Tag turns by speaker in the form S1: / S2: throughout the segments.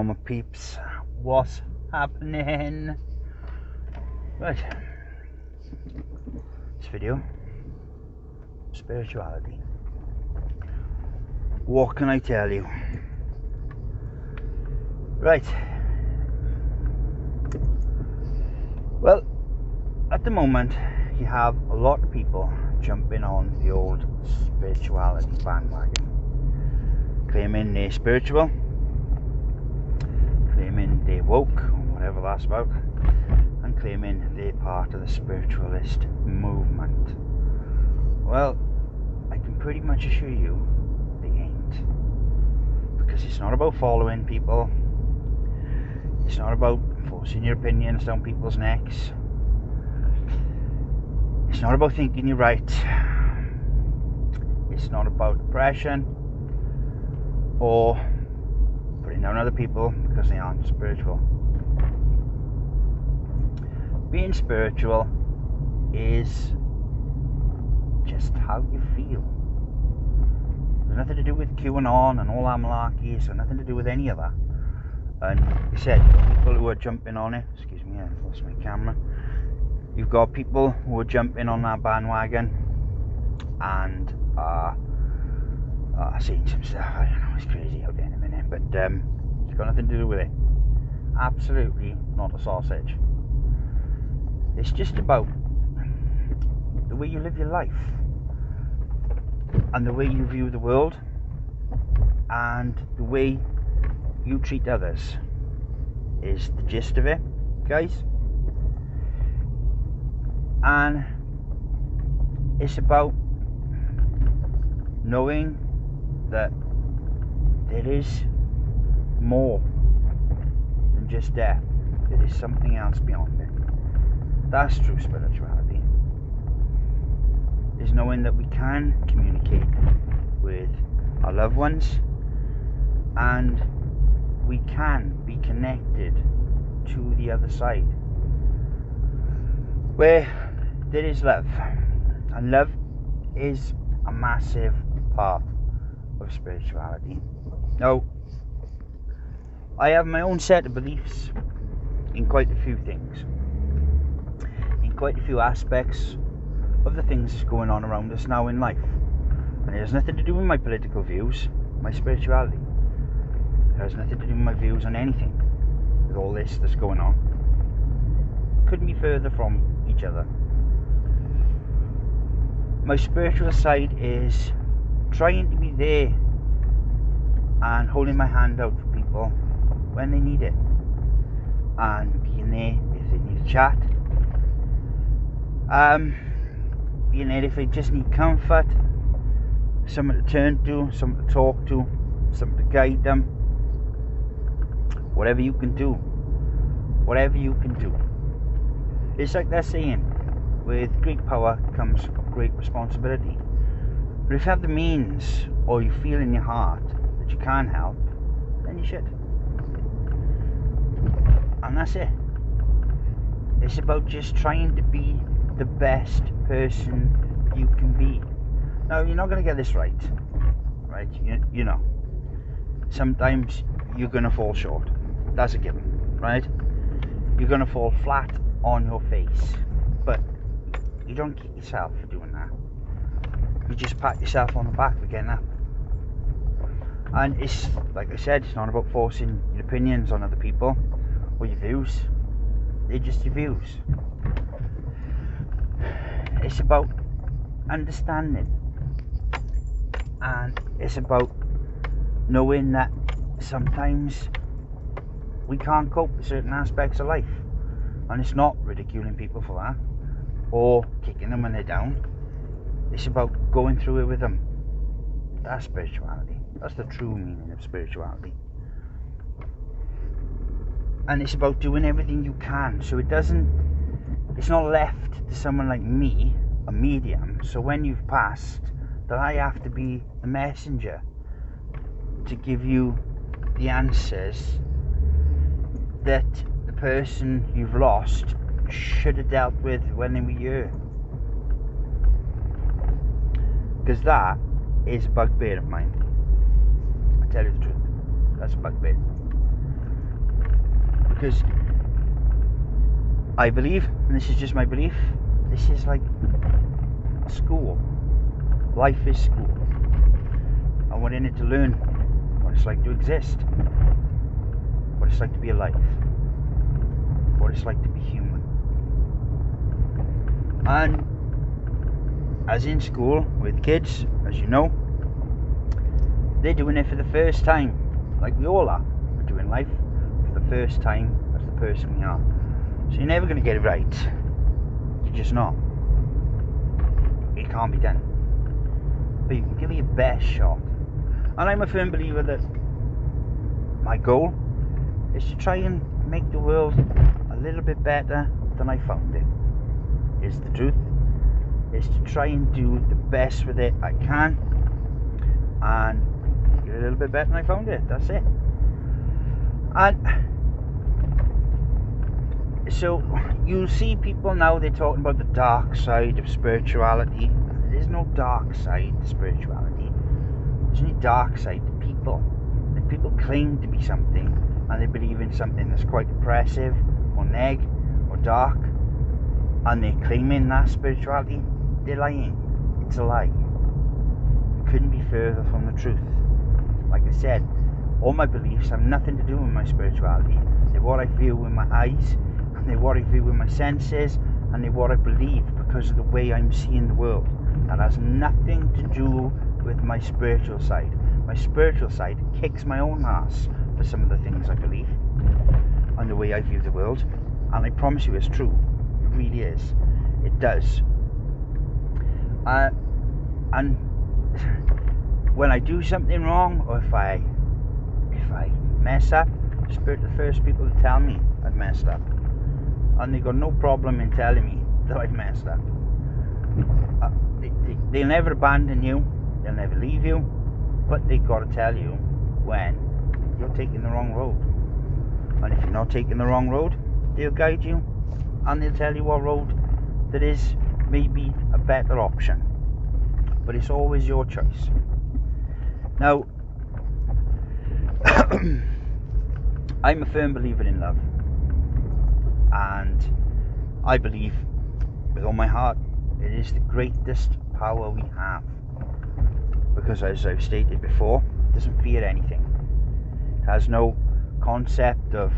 S1: paranormal peeps, what's happening? Right, this video, spirituality. What can I tell you? Right, well, at the moment you have a lot of people jumping on the old spirituality bandwagon, claiming they're spiritual, claiming they're woke, or whatever that's about, and claiming they're part of the spiritualist movement. Well, I can pretty much assure you they ain't, because it's not about following people, it's not about forcing your opinions down people's necks, it's not about thinking you're right, it's not about oppression or putting down other people because they aren't spiritual. Being spiritual is just how you feel. There's nothing to do with QAnon and all that malarkey, so nothing to do with any of that. And you said people who are jumping on it, excuse me, I lost my camera. You've got people who are jumping on that bandwagon and seeing some stuff. I don't know, it's crazy out there in a minute, but it's got nothing to do with it. Absolutely not a sausage. It's just about the way you live your life and the way you view the world and the way you treat others is the gist of it, guys. And it's about knowing that there is more than just death. There is something else beyond it. That's true spirituality, is knowing that we can communicate with our loved ones and we can be connected to the other side, where there is love, and love is a massive part of spirituality. Now, I have my own set of beliefs in quite a few things, in quite a few aspects of the things that's going on around us now in life, and it has nothing to do with my political views, my spirituality. It has nothing to do with my views on anything with all this that's going on. Couldn't be further from each other. My spiritual side is trying to be there and holding my hand out for people when they need it, and being there if they need a chat, being there if they just need comfort, someone to turn to, someone to talk to, someone to guide them. Whatever you can do, whatever you can do. It's like they're saying, with great power comes great responsibility. But if you have the means, or you feel in your heart that you can help, then you should. And that's it. It's about just trying to be the best person you can be. Now, you're not going to get this right? You know. Sometimes you're going to fall short. That's a given, right? You're going to fall flat on your face. But you don't kick yourself for doing that. You just pat yourself on the back for getting up. And it's, like I said, it's not about forcing your opinions on other people or your views. They're just your views. It's about understanding, and it's about knowing that sometimes we can't cope with certain aspects of life, and it's not ridiculing people for that or kicking them when they're down. It's about going through it with them. That's spirituality. That's the true meaning of spirituality. And it's about doing everything you can, so it's not left to someone like me, a medium, so when you've passed, that I have to be the messenger to give you the answers that the person you've lost should have dealt with when they were here. Because that is a bugbear of mine. I tell you the truth. That's a bugbear. Because I believe, and this is just my belief, this is like a school. Life is school. And we're in it to learn what it's like to exist, what it's like to be alive, what it's like to be human. And as in school with kids, as you know, they're doing it for the first time, like we all are. We're doing life for the first time as the person we are. So you're never going to get it right. You're just not. It can't be done. But you can give it your best shot. And I'm a firm believer that my goal is to try and make the world a little bit better than I found it. Is the truth. Is to try and do the best with it I can and get a little bit better than I found it. That's it. And so you see people now, they're talking about the dark side of spirituality. There's no dark side to spirituality. There's only dark side to people. If people claim to be something and they believe in something that's quite oppressive or neg or dark, and they're claiming that spirituality, they're lying. It's a lie. It couldn't be further from the truth. Like I said, all my beliefs have nothing to do with my spirituality. They're what I feel with my eyes, and they're what I feel with my senses, and they're what I believe because of the way I'm seeing the world. That has nothing to do with my spiritual side. My spiritual side kicks my own ass for some of the things I believe and the way I view the world. And I promise you it's true. It really is. It does. And when I do something wrong, or if I mess up, Spirit are the first people to tell me I've messed up, and they got no problem in telling me that I've messed up. They'll never abandon you, they'll never leave you, but they've got to tell you when you're taking the wrong road. And if you're not taking the wrong road, they'll guide you, and they'll tell you what road that is maybe a better option. But it's always your choice. Now, I'm a firm believer in love, and I believe with all my heart it is the greatest power we have, because as I've stated before, it doesn't fear anything. It has no concept of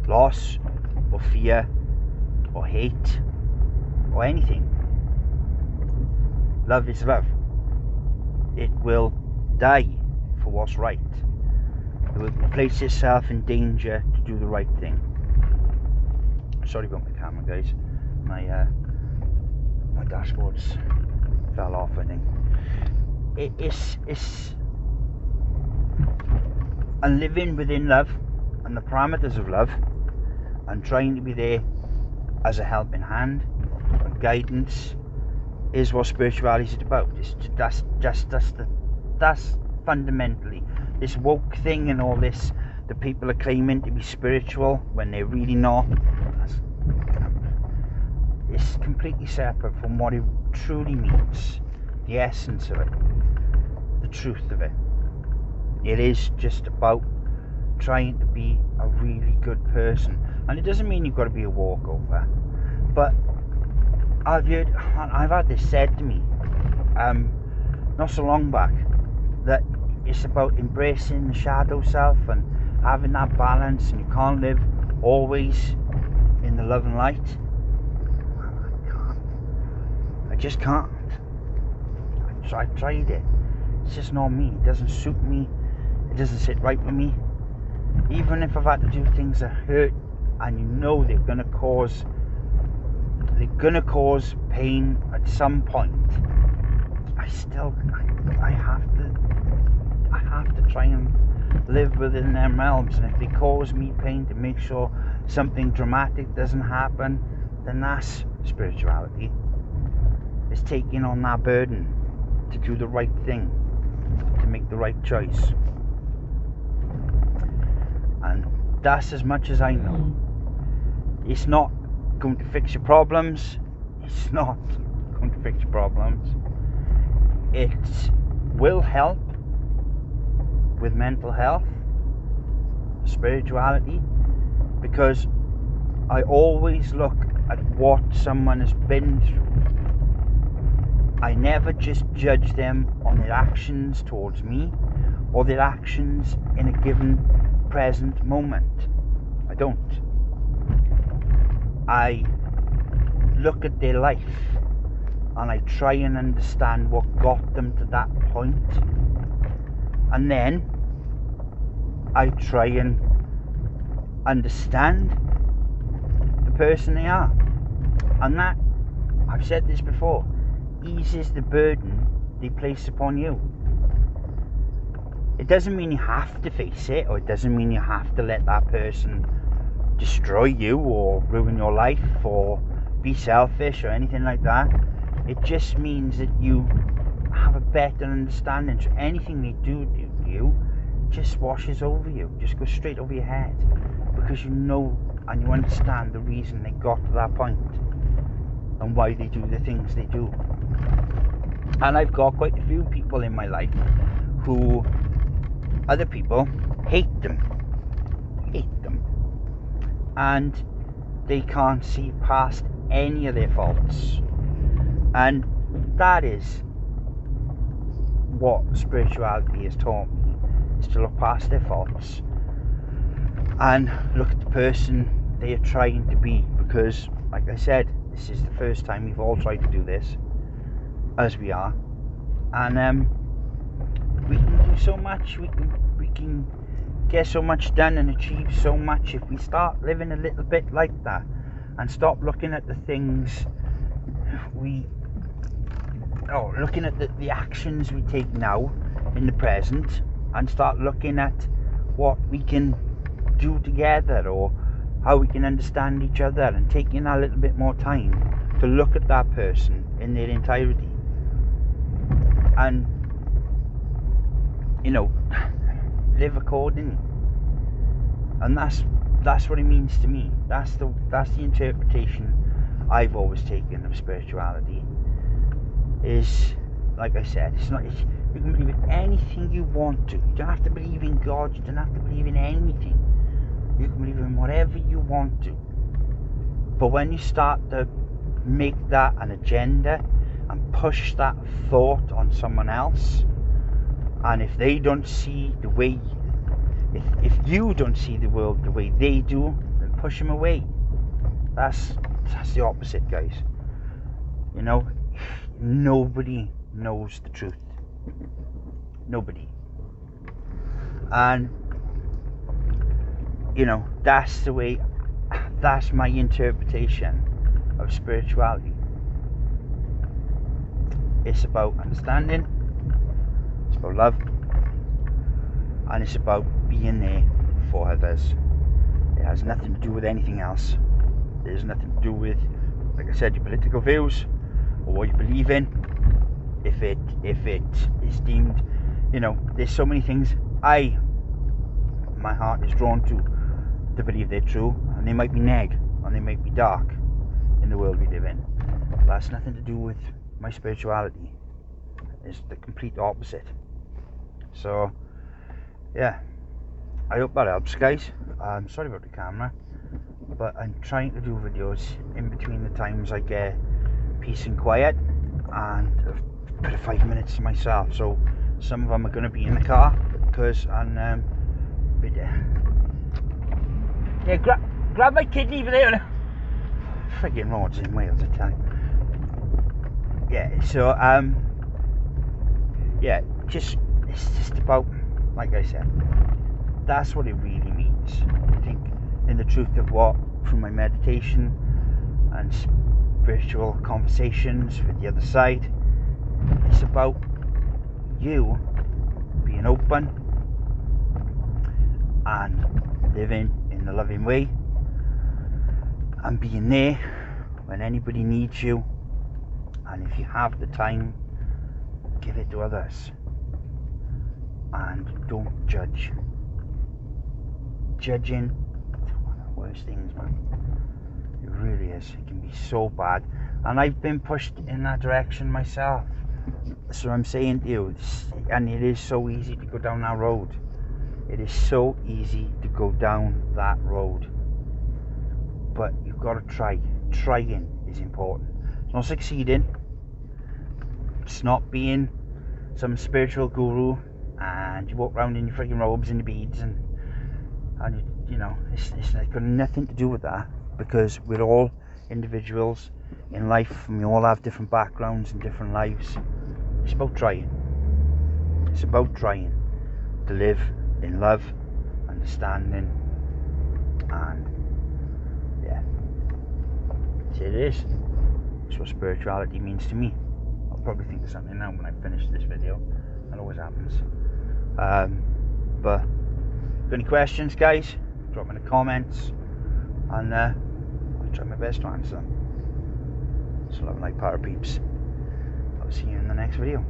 S1: loss or fear or hate or anything. Love is love. It will die for what's right. It will place itself in danger to do the right thing. Sorry about my camera, guys. My dashboard's fell off, I think. It's and living within love and the parameters of love, and trying to be there as a helping hand and guidance, is what spirituality is about. That's fundamentally this woke thing and all this that people are claiming to be spiritual when they're really not. It's completely separate from what it truly means, the essence of it, the truth of it. It is just about trying to be a really good person, and it doesn't mean you've got to be a walkover. But I've had this said to me not so long back, that it's about embracing the shadow self and having that balance, and you can't live always in the love and light. I just can't. I tried it. It's just not me. It doesn't suit me. It doesn't sit right with me. Even if I've had to do things that hurt, and you know they're gonna cause pain at some point, I have to try and live within them realms. And if they cause me pain, to make sure something dramatic doesn't happen, then that's spirituality. It's taking on that burden to do the right thing, to make the right choice. And that's as much as I know. It's not going to fix your problems. It's not going to fix your problems. It will help with mental health, spirituality. because I always look at what someone has been through. I never just judge them on their actions towards me or their actions in a given present moment. I don't. I look at their life and I try and understand what got them to that point, and then I try and understand the person they are, and that, I've said this before, eases the burden they place upon you. It doesn't mean you have to face it, or it doesn't mean you have to let that person destroy you or ruin your life or be selfish or anything like that. It just means that you have a better understanding, so anything they do to you just washes over you, just goes straight over your head, because you know and you understand the reason they got to that point and why they do the things they do. And I've got quite a few people in my life who other people hate them, and they can't see past any of their faults. And that is what spirituality has taught me, is to look past their faults and look at the person they are trying to be. Because, like I said, this is the first time we've all tried to do this, as we are, and we can do so much. We can get so much done and achieve so much if we start living a little bit like that and stop looking at the things looking at the actions we take now in the present, and start looking at what we can do together or how we can understand each other, and taking a little bit more time to look at that person in their entirety and, you know, live accordingly. And that's what it means to me. That's the interpretation I've always taken of spirituality. Is, like I said, it's not. You can believe in anything you want to. You don't have to believe in God. You don't have to believe in anything. You can believe in whatever you want to. But when you start to make that an agenda and push that thought on someone else, and if they don't see the way, if you don't see the world the way they do, then push them away. That's the opposite, guys. You know, nobody knows the truth. Nobody. And, you know, that's my interpretation of spirituality. It's about understanding, it's about love, and it's about being there for others. It has nothing to do with anything else. There's nothing to do with, like I said, your political views or what you believe in. If it is deemed, you know, there's so many things my heart is drawn to believe they're true, and they might be neg and they might be dark in the world we live in. But that's nothing to do with my spirituality. It's the complete opposite. So yeah, I hope that helps, guys. I'm sorry about the camera, but I'm trying to do videos in between the times I get peace and quiet, and a bit of 5 minutes to myself. So some of them are going to be in the car, because yeah, grab my kidney over there. Friggin' roads in Wales, I tell you. Yeah, so yeah, it's just about, like I said, that's what it really means. I think, in the truth of what, through my meditation and spiritual conversations with the other side, it's about you being open and living in a loving way, and being there when anybody needs you, and if you have the time, give it to others, and don't judge. Judging is one of the worst things, man. It really is. It can be so bad, and I've been pushed in that direction myself. So I'm saying to you, and it is so easy to go down that road. It is so easy to go down that road. but you've got to try. Trying is important. It's not succeeding. It's not being some spiritual guru and you walk around in your freaking robes and your beads and you know, it's got nothing to do with that, because we're all individuals in life and we all have different backgrounds and different lives. It's about trying. It's about trying to live in love, understanding, and yeah, it is. That's what spirituality means to me. I'll probably think of something now when I finish this video. That always happens. But got any questions, guys? Drop them in the comments, and I'll try my best to answer them. So love and light, power peeps. I'll see you in the next video.